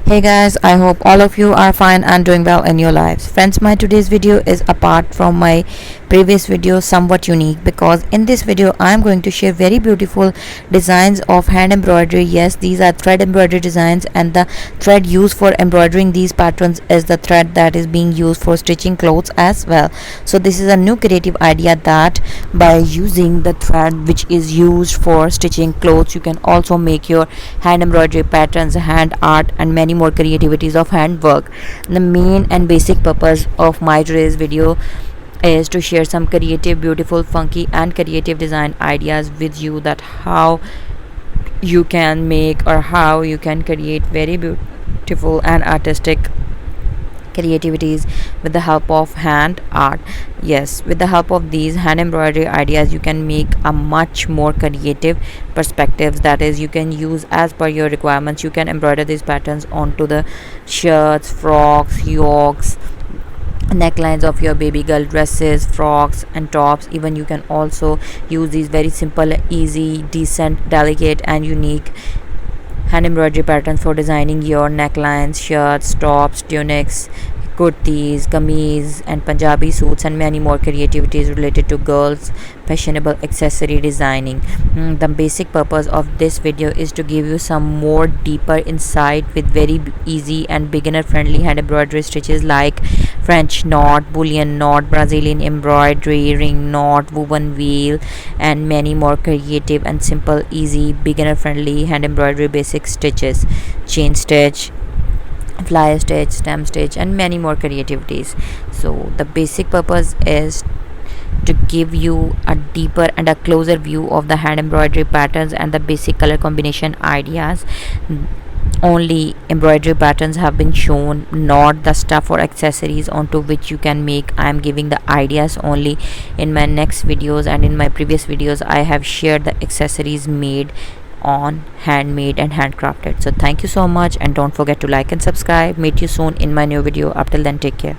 Hey guys, I hope all of you are fine and doing well in your lives. Friends, my today's video is apart from my previous video somewhat unique because in this video I am going to share very beautiful designs of hand embroidery. Yes, these are thread embroidery designs, and the thread used for embroidering these patterns is the thread that is being used for stitching clothes as well. So this is a new creative idea that by using the thread which is used for stitching clothes, you can also make your hand embroidery patterns, hand art, and many more creativities of handwork. The main and basic purpose of my today's video is to share some creative, beautiful, funky, and creative design ideas with you, that how you can make or how you can create very beautiful and artistic creativities with the help of hand art. Yes, with the help of these hand embroidery ideas, you can make a much more creative perspectives, that is, you can use as per your requirements. You can embroider these patterns onto the shirts, frocks, yokes, necklines of your baby girl dresses, frocks, and tops. Even you can also use these very simple, easy, decent, delicate, and unique hand embroidery patterns for designing your necklines, shirts, tops, tunics, kurtis, kameez, and Punjabi suits, and many more creativities related to girls fashionable accessory designing. The basic purpose of this video is to give you some more deeper insight with very easy and beginner friendly hand embroidery stitches like French knot, bullion knot, Brazilian embroidery, ring knot, woven wheel, and many more creative and simple, easy, beginner friendly hand embroidery basic stitches, chain stitch, fly stitch, stem stitch, and many more creativities. So the basic purpose is to give you a deeper and a closer view of the hand embroidery patterns and the basic color combination ideas. Only embroidery patterns have been shown, not the stuff or accessories onto which you can make. I am giving the ideas only. In my next videos and in my previous videos, I have shared the accessories made on handmade and handcrafted. So thank you so much, and don't forget to like and subscribe. Meet you soon in my new video. Up till then, take care.